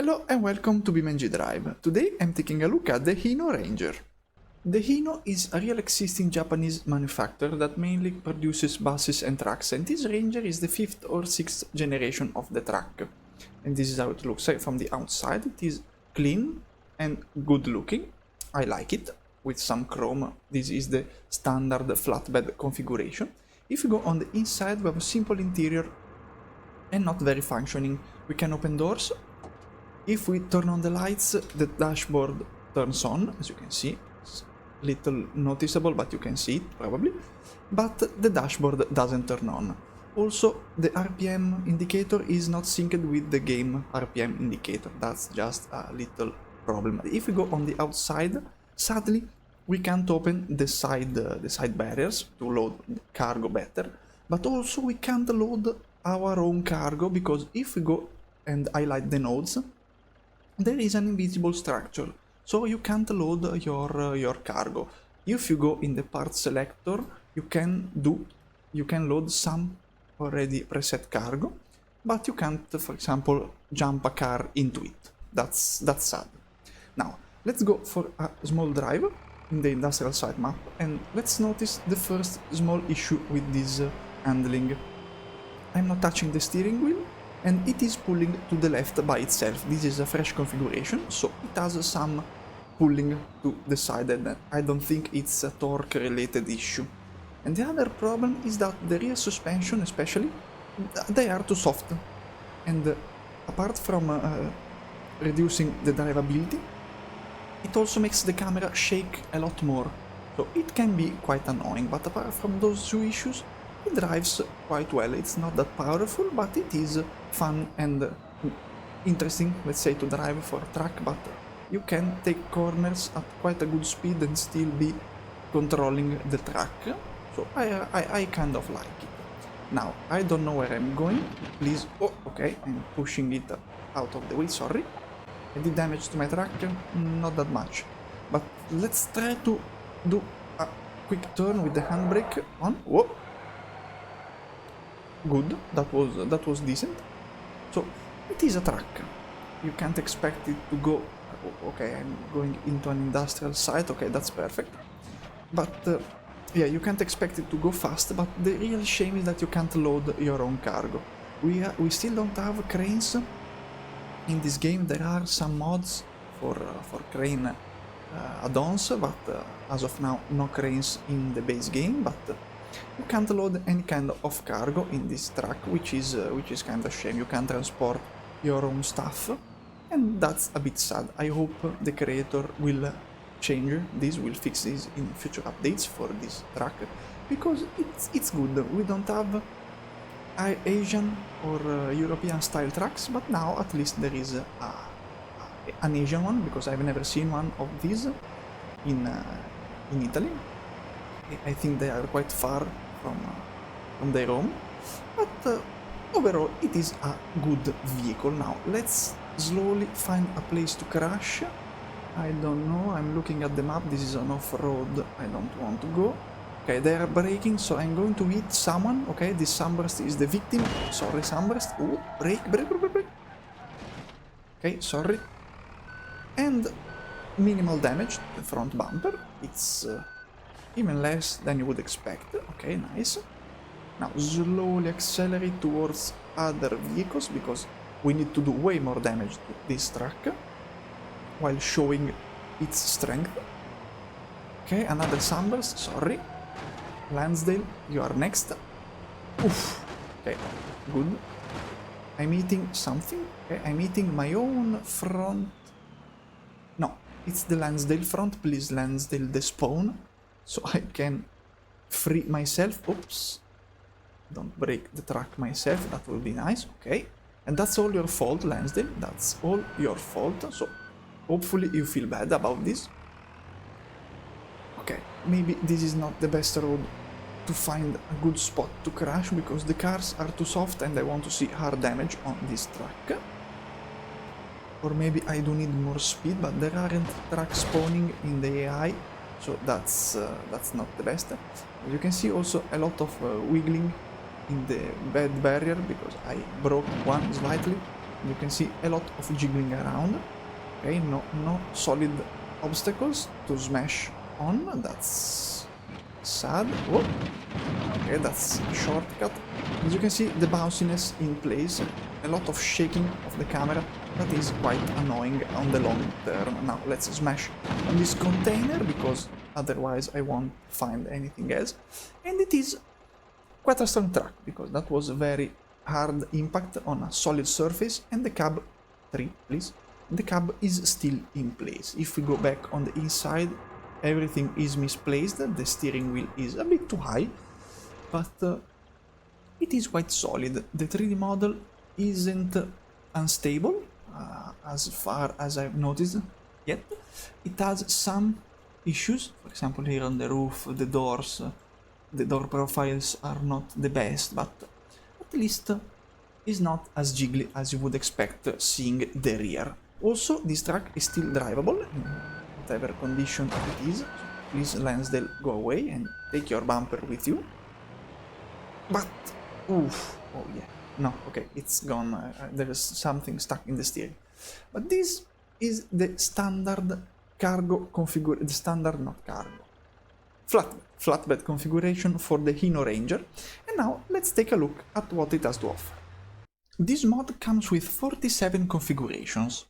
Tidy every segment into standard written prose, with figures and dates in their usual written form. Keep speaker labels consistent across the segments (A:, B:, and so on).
A: Hello and welcome to BeamNG.drive. Today I'm taking a look at the Hino Ranger. The Hino is a real existing Japanese manufacturer that mainly produces buses and trucks, and this Ranger is the 5th or 6th generation of the truck. And this is how it looks like from the outside. It is clean and good looking. I like it, with some chrome. This is the standard flatbed configuration. If you go on the inside, we have a simple interior and not very functioning. We can open doors. If we turn on the lights, the dashboard turns on, as you can see. It's little noticeable, but you can see it probably. But the dashboard doesn't turn on. Also, the RPM indicator is not synced with the game RPM indicator. That's just a little problem. If we go on the outside, sadly, we can't open the side barriers to load cargo better. But also we can't load our own cargo, because if we go and highlight the nodes, there is an invisible structure, so you can't load your cargo. If you go in the part selector, you can load some already preset cargo, but you can't, for example, jump a car into it. That's sad. Now let's go for a small drive in the industrial site map, and let's notice the first small issue with this handling. I'm not touching the steering wheel, and it is pulling to the left by itself. This is a fresh configuration, so it has some pulling to the side, and I don't think it's a torque related issue. And the other problem is that the rear suspension, especially, they are too soft. And apart from reducing the drivability, it also makes the camera shake a lot more. So it can be quite annoying, but apart from those two issues, it drives quite well. It's not that powerful, but it is fun and interesting, let's say, to drive for a truck, but you can take corners at quite a good speed and still be controlling the truck. So I kind of like it. Now, I don't know where I'm going. Please, oh, okay, I'm pushing it out of the way, sorry. I did damage to my truck, not that much. But let's try to do a quick turn with the handbrake on. Whoa! Good, that was decent. So it is a truck. You can't expect it to go. Okay, I'm going into an industrial site. Okay, that's perfect. But yeah, you can't expect it to go fast. But the real shame is that you can't load your own cargo. We still don't have cranes in this game. There are some mods for crane add-ons, but as of now, no cranes in the base game. But you can't load any kind of cargo in this truck, which is kind of shame. You can't transport your own stuff, and that's a bit sad. I hope the creator will change this, will fix this in future updates for this truck, because it's good. We don't have Asian or European style trucks, but now at least there is an Asian one, because I've never seen one of these in Italy. I think they are quite far from their home, but overall it is a good vehicle. Now let's slowly find a place to crash. I don't know, I'm looking at the map. This is an off-road, I don't want to go. Okay, they are braking, so I'm going to hit someone. Okay, this sunburst is the victim. Sorry, sunburst. Oh, brake. Okay, sorry. And minimal damage to the front bumper. It's even less than you would expect. Okay, nice. Now slowly accelerate towards other vehicles, because we need to do way more damage to this truck while showing its strength. Okay, another sunburst, sorry. Lansdale, you are next. Oof. Okay, good. I'm eating something. Okay, I'm eating my own front. No, it's the Lansdale front. Please, Lansdale, despawn, so I can free myself. Oops. Don't break the truck myself, that will be nice. Okay. And that's all your fault, Lansdale. That's all your fault. So hopefully you feel bad about this. Okay, maybe this is not the best road to find a good spot to crash, because the cars are too soft and I want to see hard damage on this truck. Or maybe I do need more speed, but there aren't trucks spawning in the AI, so that's not the best. You can see also a lot of wiggling in the bed barrier, because I broke one slightly. You can see a lot of jiggling around. Okay, no solid obstacles to smash on. That's sad. Whoa. Okay, that's a shortcut. As you can see, the bounciness in place, a lot of shaking of the camera. That is quite annoying on the long term. Now let's smash on this container, because otherwise I won't find anything else. And it is quite a strong track, because that was a very hard impact on a solid surface, and the cab, 3 please, the cab is still in place. If we go back on the inside, everything is misplaced, the steering wheel is a bit too high, but it is quite solid. The 3D model isn't unstable, as far as I've noticed yet. It has some issues, for example here on the roof, the doors, the door profiles are not the best, but at least is not as jiggly as you would expect seeing the rear. Also, this track is still drivable in whatever condition it is, so please Lansdale, go away and take your bumper with you. But, oof, oh yeah, no, okay, it's gone, there is something stuck in the steering. But this is the standard cargo configuration, the standard, not cargo, flatbed configuration for the Hino Ranger. And now let's take a look at what it has to offer. This mod comes with 47 configurations.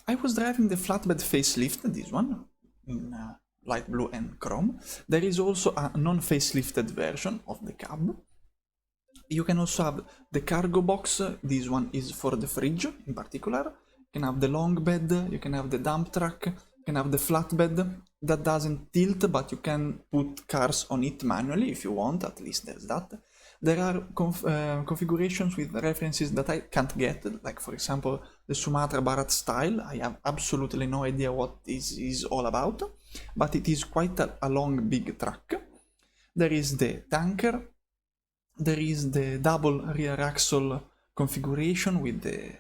A: I was driving the flatbed facelift, this one, in light blue and chrome. There is also a non-facelifted version of the cab. You can also have the cargo box, this one is for the fridge in particular. You can have the long bed, you can have the dump truck, you can have the flatbed that doesn't tilt, but you can put cars on it manually if you want, at least there's that. There are configurations with references that I can't get, like for example the Sumatra Bharat style. I have absolutely no idea what this is all about, but it is quite a long big truck. There is the tanker, there is the double rear axle configuration with the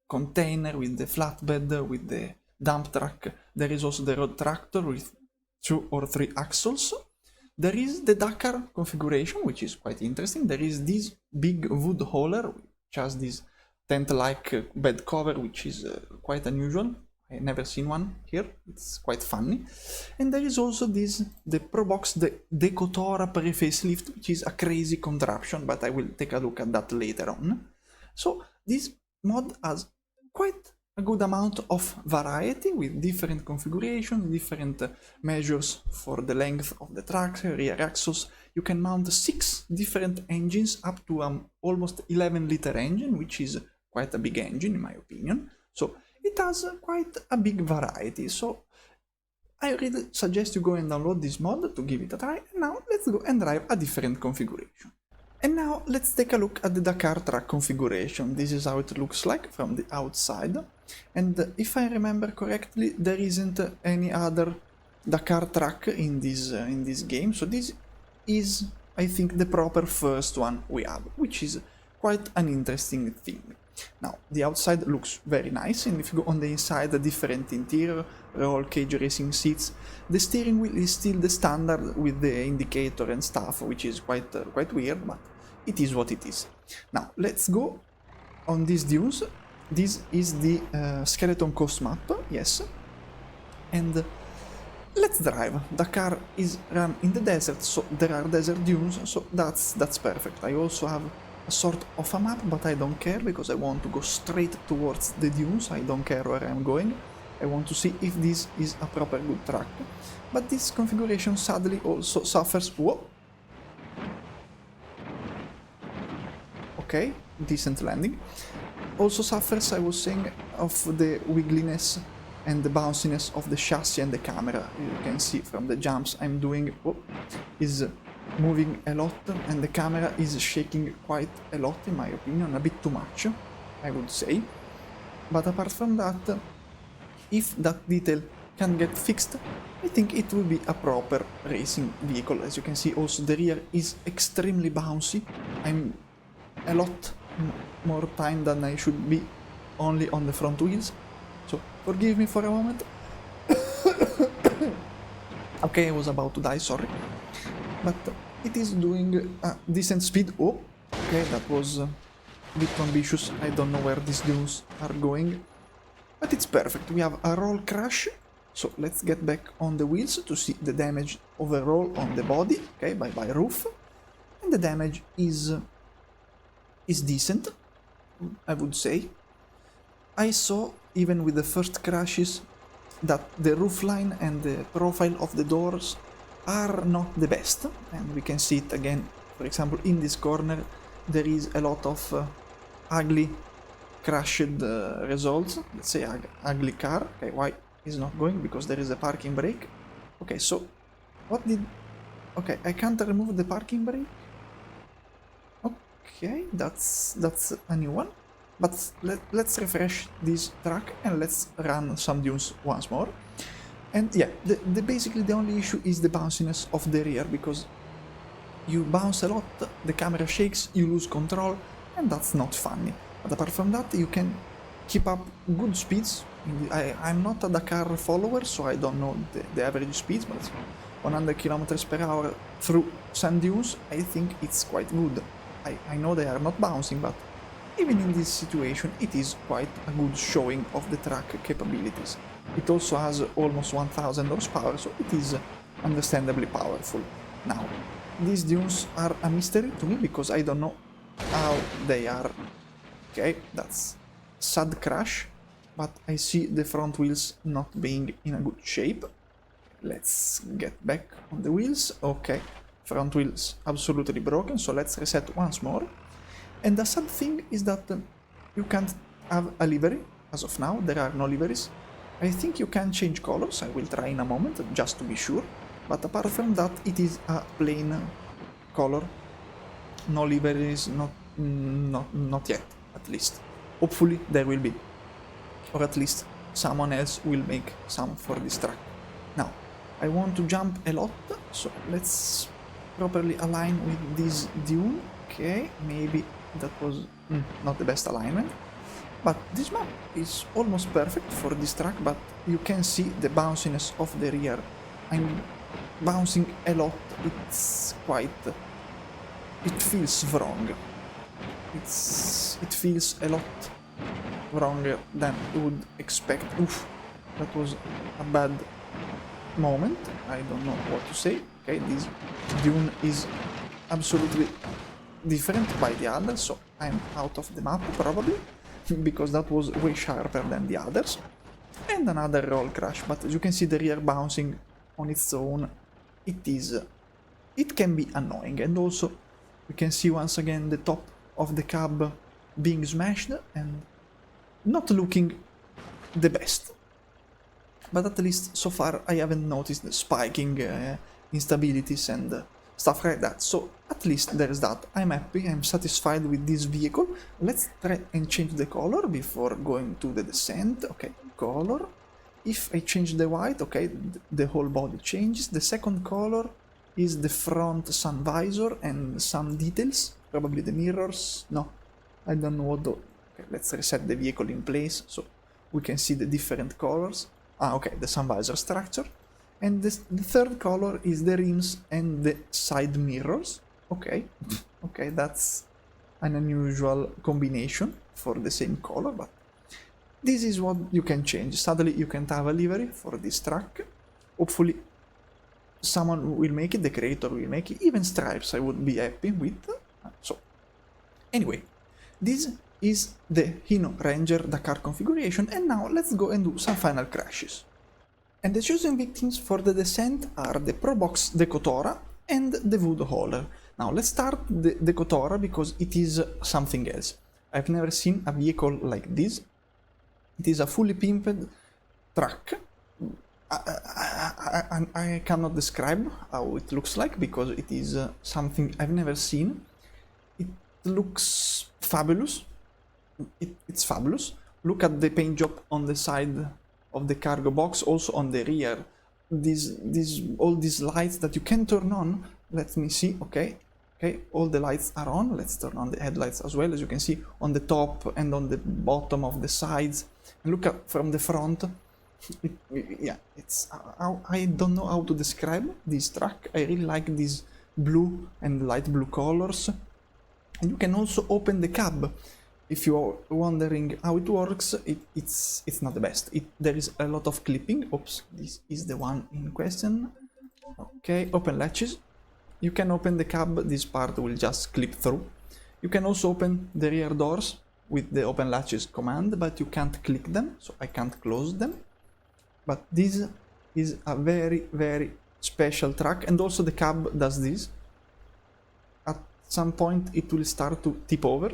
A: container, with the flatbed, with the dump truck. There is also the road tractor with 2 or 3 axles. There is the Dakar configuration, which is quite interesting. There is this big wood hauler, which has this tent-like bed cover, which is quite unusual. I never seen one here. It's quite funny. And there is also this, the Probox, the Decotora pre-facelift, which is a crazy contraption, but I will take a look at that later on. So this mod has quite a good amount of variety with different configurations, different measures for the length of the truck, rear axles. You can mount 6 different engines up to almost 11-liter engine, which is quite a big engine in my opinion. So it has quite a big variety. So I really suggest you go and download this mod to give it a try. And now let's go and drive a different configuration. And now let's take a look at the Dakar track configuration. This is how it looks like from the outside. And if I remember correctly, there isn't any other Dakar track in this game. So this is, I think, the proper first one we have, which is quite an interesting thing. Now, the outside looks very nice, and if you go on the inside, the different interior, roll cage racing seats. The steering wheel is still the standard with the indicator and stuff, which is quite weird, but it is what it is. Now, let's go on these dunes. This is the Skeleton Coast map, yes. And let's drive. The car is run in the desert, so there are desert dunes, so that's perfect. I also have a sort of a map, but I don't care because I want to go straight towards the dunes. I don't care where I'm going. I want to see if this is a proper good track. But this configuration sadly also suffers. Whoa! Okay, decent landing. Also suffers, I was saying, of the wiggliness and the bounciness of the chassis and the camera. You can see from the jumps I'm doing, is moving a lot, and the camera is shaking quite a lot in my opinion, a bit too much, I would say. But apart from that, if that detail can get fixed, I think it will be a proper racing vehicle. As you can see, also the rear is extremely bouncy. I'm a lot more time than I should be only on the front wheels, so forgive me for a moment. Okay, I was about to die, sorry. But it is doing a decent speed. Oh, okay, that was bit too ambitious. I don't know where these dunes are going. But it's perfect. We have a roll crash. So let's get back on the wheels to see the damage overall on the body. Okay, by roof. And the damage is decent, I would say. I saw, even with the first crashes, that the roofline and the profile of the doors are not the best. And we can see it again, for example, in this corner. There is a lot of ugly crashed results. Let's say ugly car. Okay, why is not going? Because there is a parking brake. Okay, so what did... Okay, I can't remove the parking brake. Okay, that's a new one. But let's refresh this track and let's run some dunes once more. And yeah, basically the only issue is the bounciness of the rear, because you bounce a lot, the camera shakes, you lose control, and that's not funny. But apart from that, you can keep up good speeds. I'm not a Dakar follower, so I don't know the average speeds, but 100 km per hour through sand dunes, I think it's quite good. I know they are not bouncing, but even in this situation, it is quite a good showing of the track capabilities. It also has almost 1000 horsepower, so it is understandably powerful. Now, these dunes are a mystery to me, because I don't know how they are. Okay, that's sad crash, but I see the front wheels not being in a good shape. Let's get back on the wheels. Okay, front wheels absolutely broken, so let's reset once more. And the sad thing is that you can't have a livery as of now. There are no liveries. I think you can change colors. I will try in a moment just to be sure. But apart from that, it is a plain color. No liveries, not yet, at least. Hopefully there will be, or at least someone else will make some for this track. Now, I want to jump a lot, so let's properly align with this dune. Okay, maybe that was not the best alignment, but this map is almost perfect for this track. But you can see the bounciness of the rear. I'm bouncing a lot. It's quite... it feels wrong. It feels a lot wronger than you would expect. Oof, that was a bad moment. I don't know what to say. Okay, this dune is absolutely different by the others, so I'm out of the map probably, because that was way sharper than the others. And another roll crash, but as you can see, the rear bouncing on its own, it can be annoying. And also we can see once again the top of the cab being smashed and not looking the best. But at least so far I haven't noticed the spiking instabilities and stuff like that, so at least there's that. I'm happy, I'm satisfied with this vehicle. Let's try and change the color before going to the descent. Okay, color. If I change the white, okay, the whole body changes. The second color is the front sun visor and some details, probably the mirrors. No, I don't know what the... Okay, let's reset the vehicle in place so we can see the different colors. Ah, okay, the sun visor structure. And the third color is the rims and the side mirrors. Okay, okay, that's an unusual combination for the same color, but this is what you can change. Sadly, you can't have a livery for this track. Hopefully someone will make it, the creator will make it. Even stripes I would be happy with. So, anyway, this is the Hino Ranger Dakar configuration, and now let's go and do some final crashes. And the chosen victims for the descent are the Probox Decotora and the Wood Hauler. Now let's start the Decotora because it is something else. I've never seen a vehicle like this. It is a fully pimped truck. I cannot describe how it looks like because it is something I've never seen. It looks fabulous. It's fabulous. Look at the paint job on the side of the cargo box, also on the rear. All these lights that you can turn on. Let me see. Okay, all the lights are on. Let's turn on the headlights as well, as you can see on the top and on the bottom of the sides. And look at from the front. Yeah, it's I don't know how to describe this truck. I really like these blue and light blue colors. And you can also open the cab. if you're wondering how it works, it's not the best. There is a lot of clipping. Oops, this is the one in question. Okay, open latches. You can open the cab, this part will just clip through. You can also open the rear doors with the open latches command, but you can't click them, so I can't close them. But this is a very special track, and also the cab does this. At some point it will start to tip over.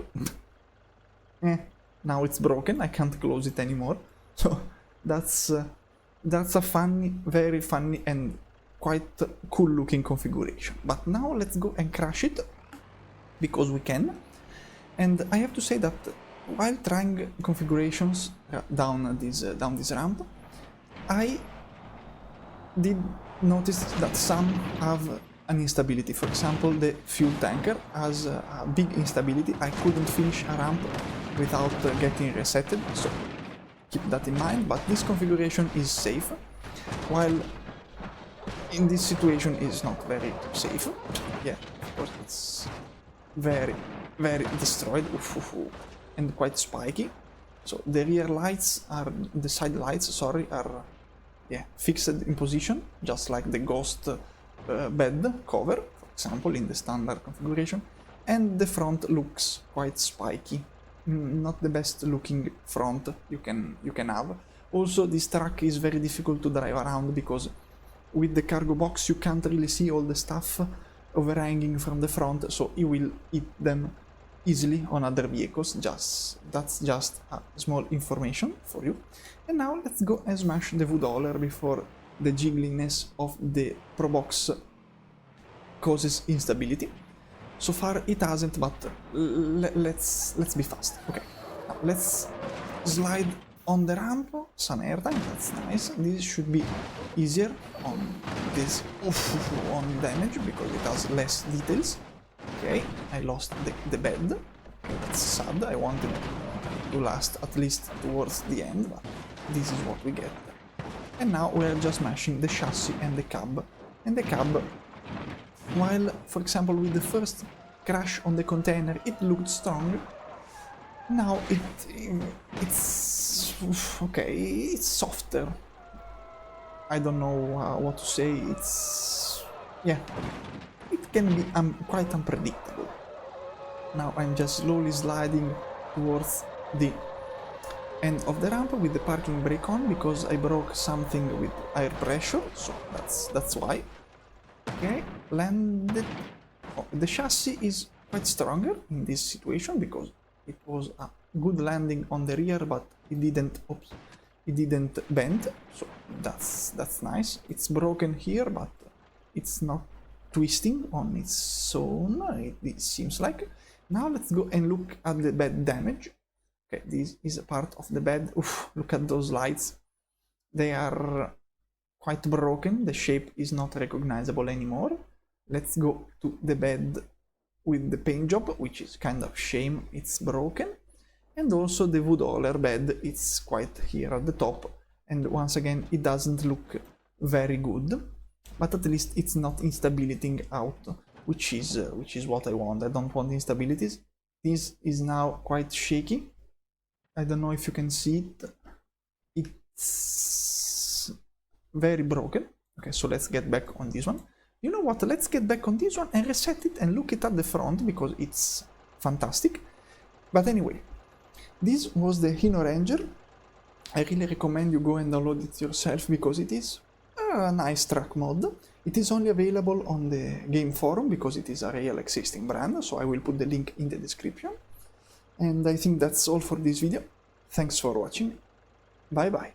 A: Now it's broken, I can't close it anymore. So that's a funny, very funny and quite cool looking configuration. But now let's go and crash it, because we can. And I have to say that while trying configurations down this ramp, I did notice that some have an instability. For example, the fuel tanker has a big instability. I couldn't finish a ramp without getting resetted, so keep that in mind. But this configuration is safe, while in this situation is not very safe. Yeah, of course it's very destroyed. And quite spiky. So the rear lights are, the side lights, sorry, are fixed in position, just like the ghost bed cover, for example, in the standard configuration. And the front looks quite spiky. Not the best looking front you can have. Also, this truck is very difficult to drive around, because with the cargo box you can't really see all the stuff overhanging from the front, so you will hit them easily on other vehicles. That's just a small information for you. And now let's go and smash the V-Dollar before the jiggliness of the Pro Box causes instability. So far it hasn't, but let's be fast. Okay, now let's slide on the ramp, some airtime, that's nice. This should be easier on this on damage, because it has less details. Okay, I lost the bed. Okay, that's sad, I wanted to last at least towards the end, but this is what we get. And now we're just mashing the chassis and the cab. And the cab, while, for example, with the first crash on the container it looked strong, now it's okay, it's softer. I don't know what to say. It's, yeah, it can be quite unpredictable. Now I'm just slowly sliding towards the end of the ramp with the parking brake on, because I broke something with air pressure, so that's why. Okay, landed. Oh, the chassis is quite stronger in this situation, because it was a good landing on the rear, but it didn't bend, so that's nice. It's broken here, but it's not twisting on its own, it seems like. Now let's go and look at the bed damage. Okay, this is a part of the bed. Oof, look at those lights. They are quite broken. The shape is not recognizable anymore. Let's go to the bed with the paint job, which is kind of shame it's broken. And also the V-Dollar bed, it's quite here at the top. And once again, it doesn't look very good, but at least it's not instability out, which is what I want. I don't want instabilities. This is now quite shaky. I don't know if you can see it. It's very broken. Okay, so let's get back on this one. You know what? Let's get back on this one and reset it and look it at the front, because it's fantastic. But anyway, this was the Hino Ranger. I really recommend you go and download it yourself, because it is a nice track mod. It is only available on the game forum, because it is a real existing brand, so I will put the link in the description. And I think that's all for this video. Thanks for watching. Bye bye.